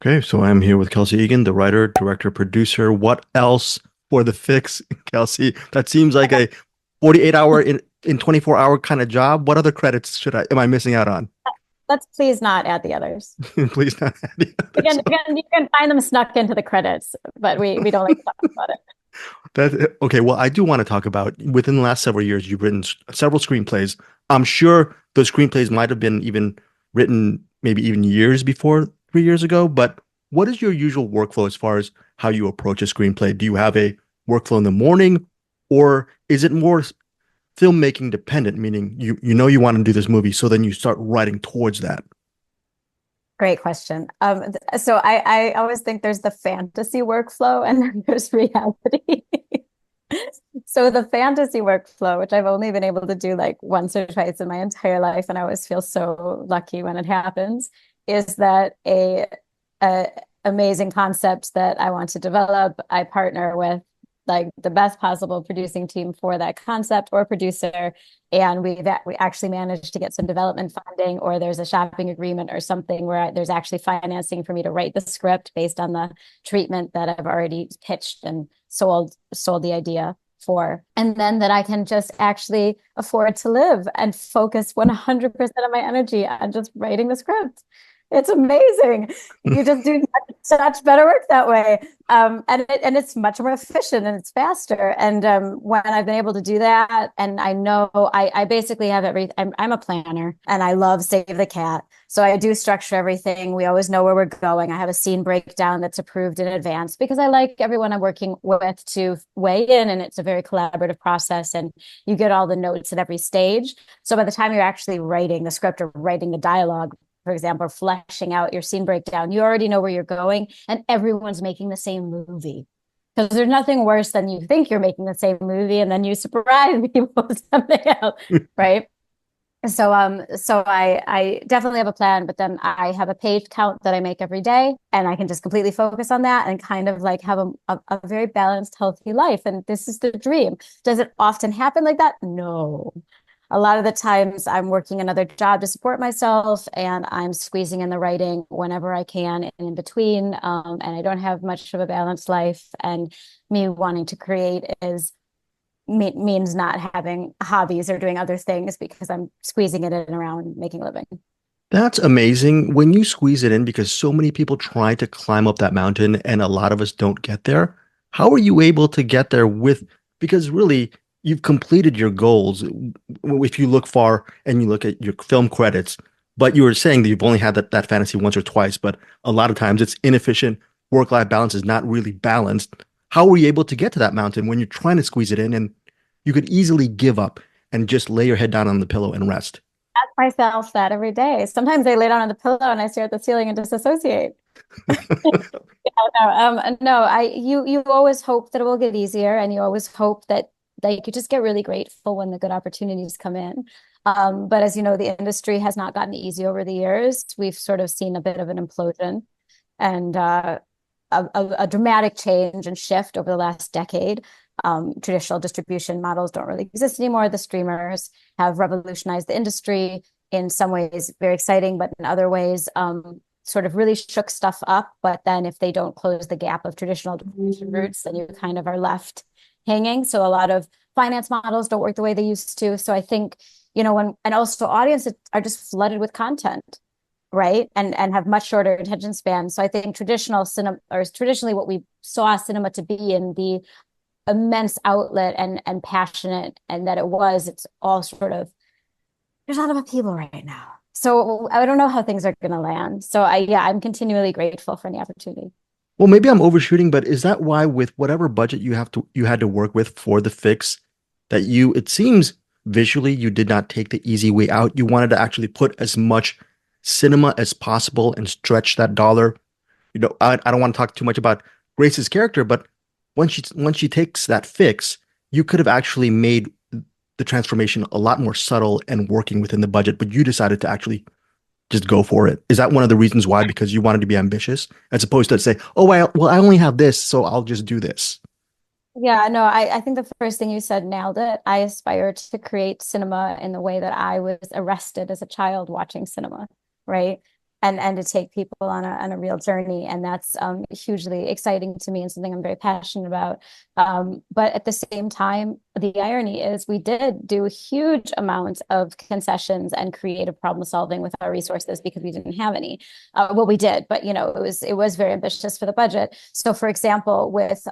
Okay, so I'm here with Kelsey Egan, the writer, director, producer. What else for the fix, Kelsey? That seems like a 48 hour in 24-hour kind of job. What other credits am I missing out on? Let's please not add the others. Please not add the others. You can find them snuck into the credits, but we don't like to talk about it. Okay, well, I do want to talk about within the last several years, you've written several screenplays. I'm sure those screenplays might have been even written maybe even years before 3 years ago, but what is your usual workflow as far as how you approach a screenplay? Do you have a workflow in the morning, or is it more filmmaking dependent, meaning you know you want to do this movie, so then you start writing towards that? Great question. So I always think there's the fantasy workflow and then there's reality. So the fantasy workflow, which I've only been able to do like once or twice in my entire life, and I always feel so lucky when it happens, is that a amazing concept that I want to develop, I partner with like the best possible producing team for that concept or producer, and we actually managed to get some development funding, or there's a shopping agreement or something where there's actually financing for me to write the script based on the treatment that I've already pitched and sold the idea for, and then that I can just actually afford to live and focus 100% of my energy on just writing the script. It's amazing. You just do such better work that way. And it's much more efficient and it's faster. And when I've been able to do that, and I know I basically have I'm a planner and I love Save the Cat. So I do structure everything. We always know where we're going. I have a scene breakdown that's approved in advance because I like everyone I'm working with to weigh in, and it's a very collaborative process. And you get all the notes at every stage. So by the time you're actually writing the script or writing the dialogue, for example, fleshing out your scene breakdown, you already know where you're going, and everyone's making the same movie. Because there's nothing worse than you think you're making the same movie and then you surprise people with something else, right? So I definitely have a plan, but then I have a page count that I make every day, and I can just completely focus on that and kind of like have a very balanced, healthy life. And this is the dream. Does it often happen like that? No. A lot of the times I'm working another job to support myself, and I'm squeezing in the writing whenever I can and in between. And I don't have much of a balanced life. And me wanting to create means not having hobbies or doing other things because I'm squeezing it in around making a living. That's amazing when you squeeze it in because so many people try to climb up that mountain and a lot of us don't get there. How are you able to get there because really you've completed your goals if you look far and you look at your film credits, but you were saying that you've only had that fantasy once or twice, but a lot of times it's inefficient. Work-life balance is not really balanced. How were you able to get to that mountain when you're trying to squeeze it in and you could easily give up and just lay your head down on the pillow and rest? Ask myself that every day. Sometimes I lay down on the pillow and I stare at the ceiling and disassociate. No, you always hope that it will get easier, and you always hope that you could just get really grateful when the good opportunities come in. But as you know, the industry has not gotten easy over the years. We've sort of seen a bit of an implosion and a dramatic change and shift over the last decade. Traditional distribution models don't really exist anymore. The streamers have revolutionized the industry in some ways, very exciting, but in other ways, sort of really shook stuff up. But then if they don't close the gap of traditional distribution routes, then you kind of are left hanging. So a lot of finance models don't work the way they used to. So I think, and also audiences are just flooded with content, right? And have much shorter attention spans. So I think traditional cinema, or traditionally what we saw cinema to be, in the immense outlet and passionate and that it's all sort of, there's a lot of upheaval right now. So I don't know how things are going to land. So I'm continually grateful for the opportunity. Well, maybe I'm overshooting, but is that why with whatever budget you had to work with for the fix that it seems visually you did not take the easy way out. You wanted to actually put as much cinema as possible and stretch that dollar. I don't want to talk too much about Grace's character, but once she takes that fix, you could have actually made the transformation a lot more subtle and working within the budget, but you decided to actually just go for it. Is that one of the reasons why? Because you wanted to be ambitious as opposed to say, oh, well, I only have this, so I'll just do this. Yeah, no, I think the first thing you said nailed it. I aspired to create cinema in the way that I was arrested as a child watching cinema, right? and to take people on a real journey. And that's hugely exciting to me and something I'm very passionate about. But at the same time, the irony is we did do huge amounts of concessions and creative problem solving with our resources because we didn't have any. Well, we did, but it was very ambitious for the budget. So, for example, with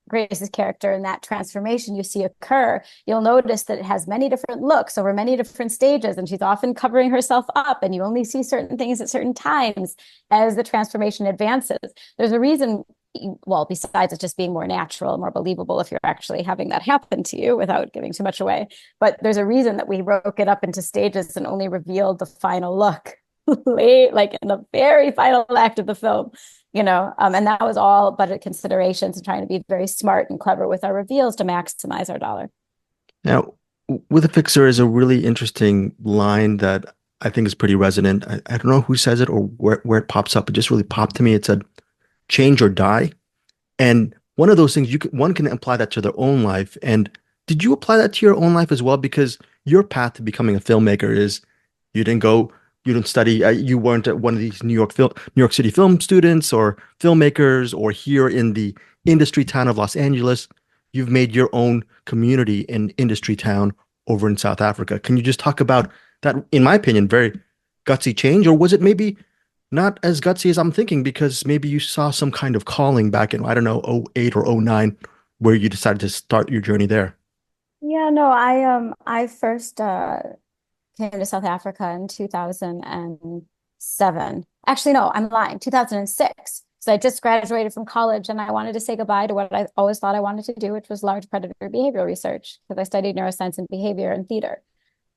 Grace's character and that transformation you see occur, you'll notice that it has many different looks over many different stages, and she's often covering herself up, and you only see certain things at certain times as the transformation advances. There's a reason, well, besides it just being more natural, more believable if you're actually having that happen to you without giving too much away. But there's a reason that we broke it up into stages and only revealed the final look late, like in the very final act of the film. And that was all budget considerations and trying to be very smart and clever with our reveals to maximize our dollar. Now, with a fixer is a really interesting line that I think is pretty resonant. I don't know who says it or where it pops up. It just really popped to me. It said, change or die. And one of those things one can apply that to their own life. And did you apply that to your own life as well? Because your path to becoming a filmmaker is you didn't study, you weren't one of these New York City film students or filmmakers, or here in the industry town of Los Angeles. You've made your own community in industry town over in South Africa. Can you just talk about that, in my opinion, very gutsy change? Or was it maybe not as gutsy as I'm thinking, because maybe you saw some kind of calling back in, I don't know, '08 or '09, where you decided to start your journey there? Yeah, no, I first came to South Africa in 2007. Actually, no, I'm lying, 2006. So I just graduated from college and I wanted to say goodbye to what I always thought I wanted to do, which was large predator behavioral research, because I studied neuroscience and behavior and theater.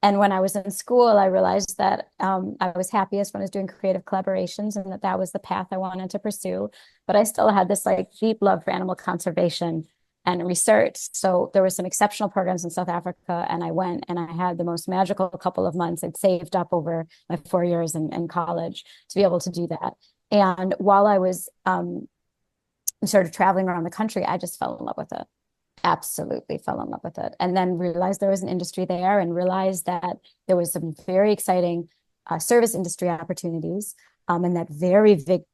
And when I was in school, I realized that I was happiest when I was doing creative collaborations, and that was the path I wanted to pursue. But I still had this like deep love for animal conservation and research. So there were some exceptional programs in South Africa, and I went and I had the most magical couple of months. I'd saved up over my 4 years in college to be able to do that. And while I was sort of traveling around the country, I just fell in love with it. Absolutely fell in love with it. And then realized there was an industry there, and realized that there was some very exciting service industry opportunities, and that very big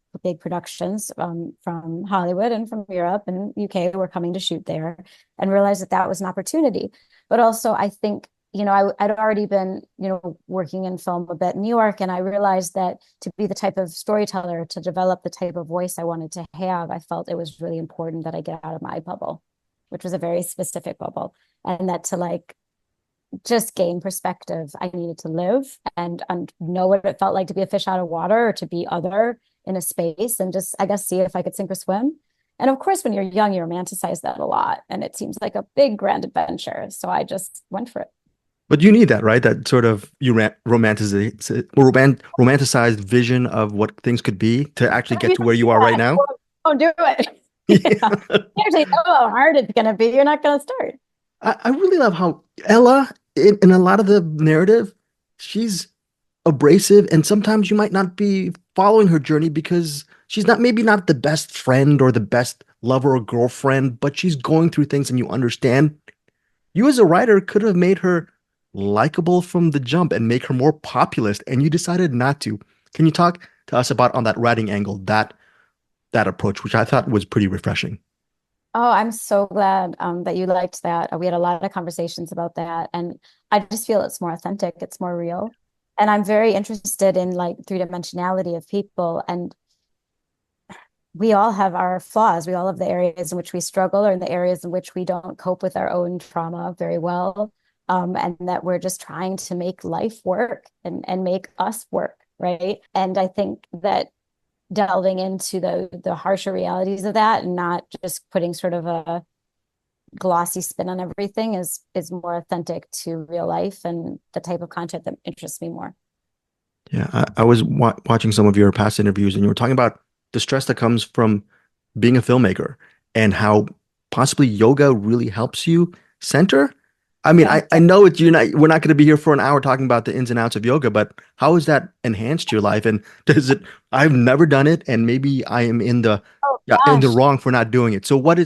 productions from Hollywood and from Europe and UK were coming to shoot there, and realized that that was an opportunity. But also, I think, I'd already been, working in film a bit in New York, and I realized that to be the type of storyteller, to develop the type of voice I wanted to have, I felt it was really important that I get out of my bubble, which was a very specific bubble, and that to just gain perspective, I needed to live and know what it felt like to be a fish out of water, or to be other in a space, and just, I guess, see if I could sink or swim. And of course, when you're young, you romanticize that a lot, and it seems like a big grand adventure. So I just went for it. But you need that, right? That sort of romanticized vision of what things could be to actually get to where you are right now. Don't do it. Yeah. You actually know how hard it's going to be. You're not going to start. I really love how Ella, in a lot of the narrative, she's abrasive, and sometimes you might not be following her journey because she's maybe not the best friend or the best lover or girlfriend, but she's going through things and you understand. You as a writer could have made her likable from the jump and make her more populist, and you decided not to. Can you talk to us about, on that writing angle, that approach, which I thought was pretty refreshing? Oh, I'm so glad that you liked that. We had a lot of conversations about that, and I just feel it's more authentic, it's more real. And I'm very interested in three-dimensionality of people, and we all have our flaws. We all have the areas in which we struggle, or in the areas in which we don't cope with our own trauma very well. And that we're just trying to make life work and make us work, right? And I think that delving into the harsher realities of that, and not just putting sort of a glossy spin on everything, is more authentic to real life and the type of content that interests me more. Yeah, I was watching some of your past interviews, and you were talking about the stress that comes from being a filmmaker, and how possibly yoga really helps you center. I mean, Yeah. I know we're not going to be here for an hour talking about the ins and outs of yoga, but how has that enhanced your life? And I've never done it, and maybe I am Oh in the gosh. wrong for not doing it. So what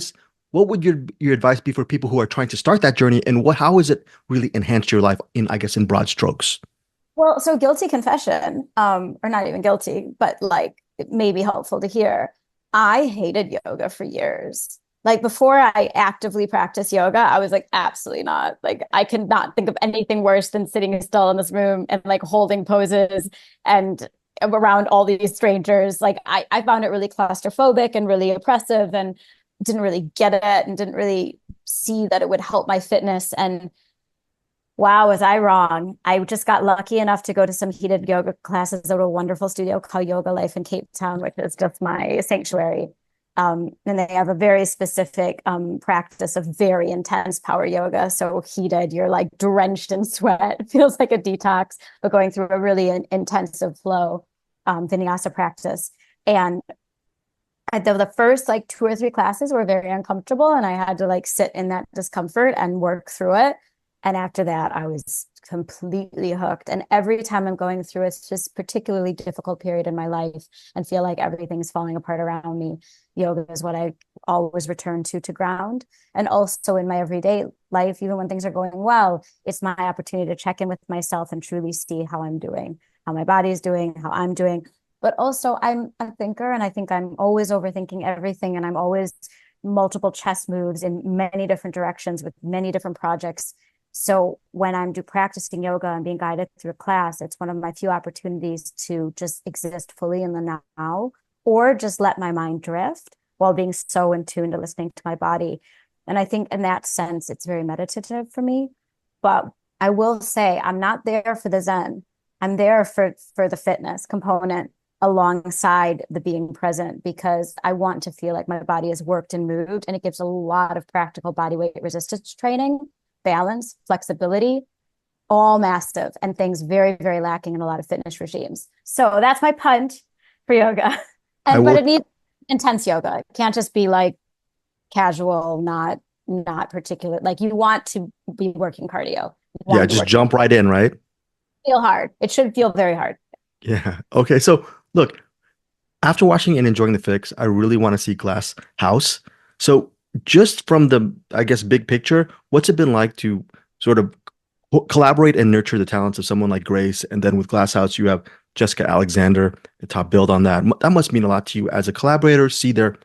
would your advice be for people who are trying to start that journey, and how has it really enhanced your life, in, I guess, in broad strokes? Well, so guilty confession, or not even guilty, but like it may be helpful to hear. I hated yoga for years. Like before I actively practiced yoga, I was like, absolutely not. Like I could not think of anything worse than sitting still in this room and like holding poses and around all these strangers. Like I found it really claustrophobic and really oppressive and didn't really get it and didn't really see that it would help my fitness. And wow, was I wrong? I just got lucky enough to go to some heated yoga classes at a wonderful studio called Yoga Life in Cape Town, which is just my sanctuary. And they have a very specific practice of very intense power yoga. So heated, you're like drenched in sweat. It feels like a detox, but going through a really intensive flow vinyasa practice. And the first like two or three classes were very uncomfortable, and I had to like sit in that discomfort and work through it. And after that, I was completely hooked. And every time I'm going through it's just particularly difficult period in my life and feel like everything's falling apart around me, yoga is what I always return to ground. And also in my everyday life, even when things are going well, it's my opportunity to check in with myself and truly see how I'm doing, how my body is doing, how I'm doing. But also, I'm a thinker, and I think I'm always overthinking everything, and I'm always multiple chess moves in many different directions with many different projects. So when I'm practicing yoga and being guided through a class, it's one of my few opportunities to just exist fully in the now, or just let my mind drift while being so in tune to listening to my body. And I think in that sense, it's very meditative for me. But I will say I'm not there for the Zen. I'm there for the fitness component alongside the being present, because I want to feel like my body has worked and moved, and it gives a lot of practical body weight resistance training, balance, flexibility, all massive, and things very, very lacking in a lot of fitness regimes. So that's my punch for yoga. I And but will, it needs intense yoga. It can't just be like casual, not particular. Like you want to be working cardio. You want yeah, to be just working jump right in, right? feel hard. It should feel very hard. Yeah. Okay. So look, after watching and enjoying the fix, I really want to see Glass House. So just from the, I guess, big picture, what's it been like to sort of collaborate and nurture the talents of someone like Grace? And then with Glass House, you have Jessica Alexander, the top build on that. That must mean a lot to you as a collaborator, see their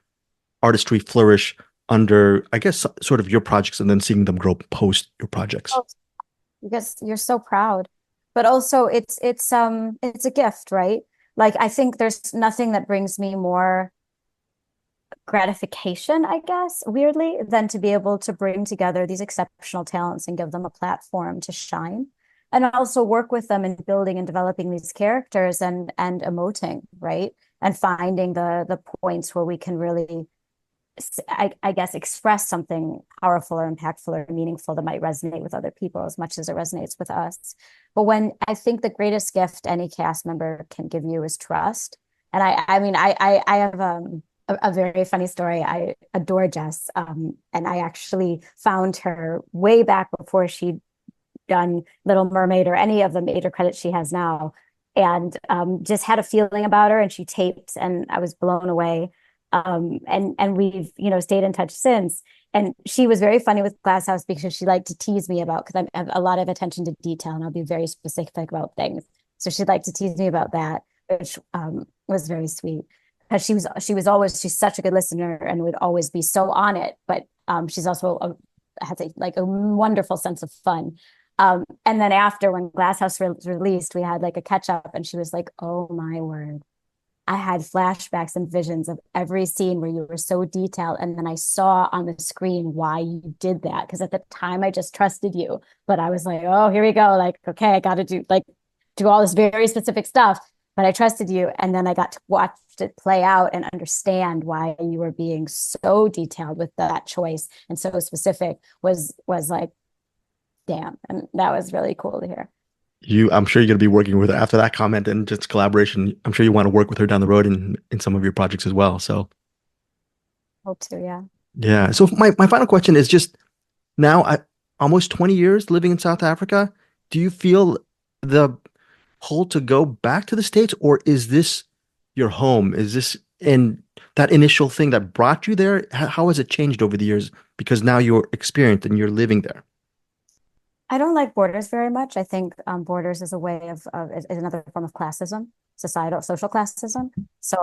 artistry flourish under, I guess, sort of your projects and then seeing them grow post your projects. Oh, because you're so proud. But also it's a gift, right? Like I think there's nothing that brings me more gratification, I guess, weirdly, than to be able to bring together these exceptional talents and give them a platform to shine. And also work with them in building and developing these characters and emoting, right? And finding the points where we can really I guess, express something powerful or impactful or meaningful that might resonate with other people as much as it resonates with us. But when I think the greatest gift any cast member can give you is trust. And I mean, I have a very funny story. I adore Jess, and I actually found her way back before she'd done Little Mermaid or any of the major credits she has now, and just had a feeling about her, and she taped, and I was blown away. And we've stayed in touch since. And she was very funny with Glasshouse because she liked to tease me about, because I have a lot of attention to detail and I'll be very specific about things. So she'd like to tease me about that, which was very sweet, because she's such a good listener and would always be so on it. But she's also has a wonderful sense of fun. And then after, when Glasshouse was released, we had like a catch up, and she was like, "Oh my word, I had flashbacks and visions of every scene where you were so detailed. And then I saw on the screen why you did that. Because at the time I just trusted you. But I was like, oh, here we go. Like, okay, I got to do all this very specific stuff. But I trusted you. And then I got to watch it play out and understand why you were being so detailed with that choice and so specific was like, damn." And that was really cool to hear. I'm sure you're going to be working with her after that comment and just collaboration. I'm sure you want to work with her down the road in some of your projects as well. So Hope to, yeah. yeah. So my final question is just now, almost 20 years living in South Africa, do you feel the pull to go back to the States, or is this your home? Is this in that initial thing that brought you there? How has it changed over the years? Because now you're experienced and you're living there. I don't like borders very much. I think borders is a way is another form of classism, societal, social classism. So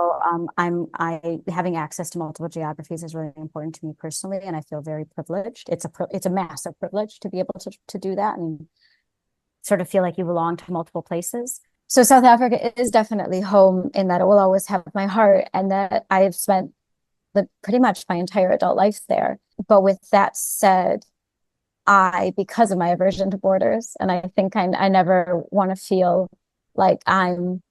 I having access to multiple geographies is really important to me personally, and I feel very privileged. It's a massive privilege to be able to do that and sort of feel like you belong to multiple places. So South Africa is definitely home in that it will always have my heart, and that I have spent pretty much my entire adult life there. But with that said, because of my aversion to borders, and I think I never want to feel like I'm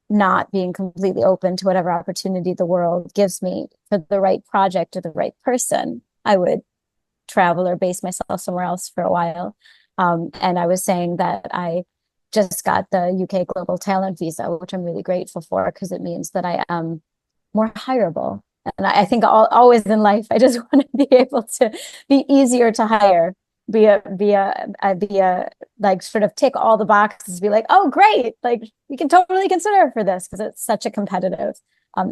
not being completely open to whatever opportunity the world gives me for the right project or the right person, I would travel or base myself somewhere else for a while. And I was saying that I just got the UK Global Talent Visa, which I'm really grateful for because it means that I am more hireable. And I think always in life, I just want to be able to be easier to hire, like sort of tick all the boxes, be like, oh, great, like we can totally consider for this because it's such a competitive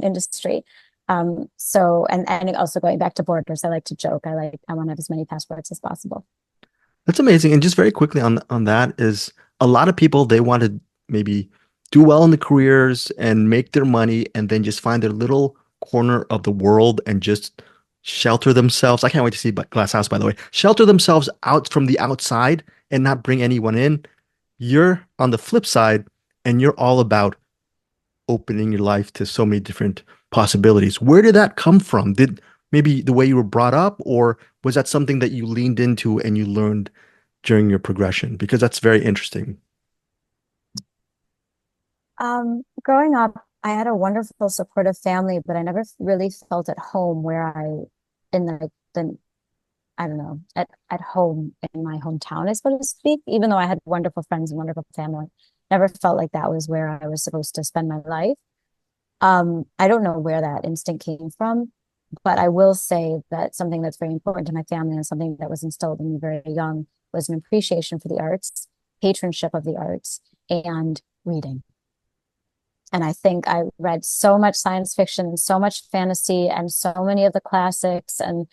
industry. So and also going back to borders, I like to joke. I want to have as many passports as possible. That's amazing. And just very quickly on that is a lot of people they want to maybe do well in the careers and make their money and then just find their little corner of the world and just shelter themselves. I can't wait to see Glasshouse, by the way. Shelter themselves out from the outside and not bring anyone in. You're on the flip side and you're all about opening your life to so many different possibilities. Where did that come from? Did maybe the way you were brought up, or was that something that you leaned into and you learned during your progression? Because that's very interesting. Growing up, I had a wonderful supportive family, but I never really felt at home in the I don't know, at home in my hometown, I suppose to speak, even though I had wonderful friends and wonderful family. Never felt like that was where I was supposed to spend my life. I don't know where that instinct came from, but I will say that something that's very important to my family and something that was instilled in me very young was an appreciation for the arts, patronship of the arts, and reading. And I think I read so much science fiction, so much fantasy, and so many of the classics, and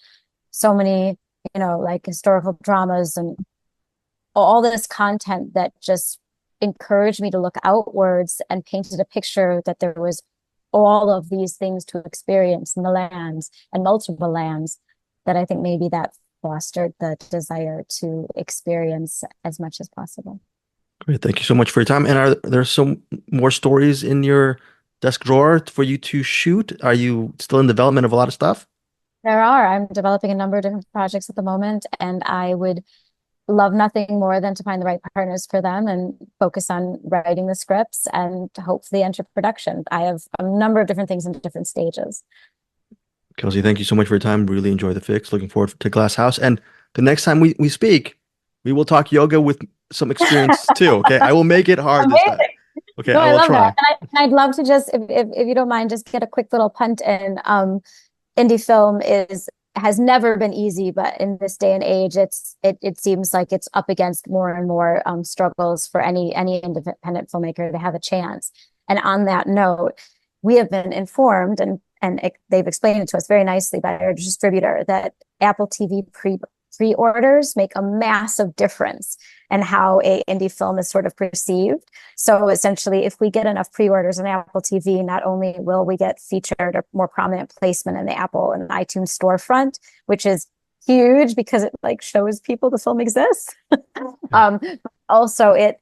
so many, like historical dramas and all this content that just encouraged me to look outwards and painted a picture that there was all of these things to experience in the lands and multiple lands, that I think maybe that fostered the desire to experience as much as possible. Great. Thank you so much for your time. And are there some more stories in your desk drawer for you to shoot? Are you still in development of a lot of stuff? There are. I'm developing a number of different projects at the moment, and I would love nothing more than to find the right partners for them and focus on writing the scripts and hopefully enter production. I have a number of different things in different stages. Kelsey, thank you so much for your time. Really enjoy the fix. Looking forward to Glass House. And the next time we speak, we will talk yoga with some experience too. Okay. I will make it hard this time. Amazing. Okay. No, I I will love try. that. And I'd love to just, if you don't mind, just get a quick little punt in. Indie film has never been easy, but in this day and age, it seems like it's up against more and more struggles for any independent filmmaker to have a chance. And on that note, we have been informed, and they've explained it to us very nicely by our distributor, that Apple TV pre-orders make a massive difference in how a indie film is sort of perceived. So essentially, if we get enough pre-orders on Apple TV, not only will we get featured or more prominent placement in the Apple and iTunes storefront, which is huge because it like shows people the film exists. um, Also, it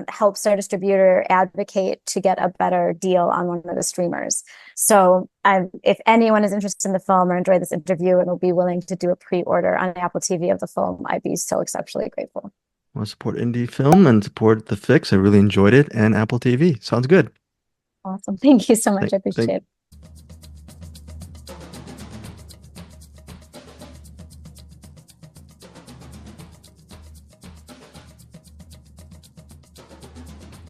helps our distributor advocate to get a better deal on one of the streamers. So if anyone is interested in the film or enjoyed this interview and will be willing to do a pre-order on Apple TV of the film, I'd be so exceptionally grateful. I want to support indie film and support the fix. I really enjoyed it and Apple TV. Sounds good. Awesome. Thank you so much. Thank, I thank, appreciate it.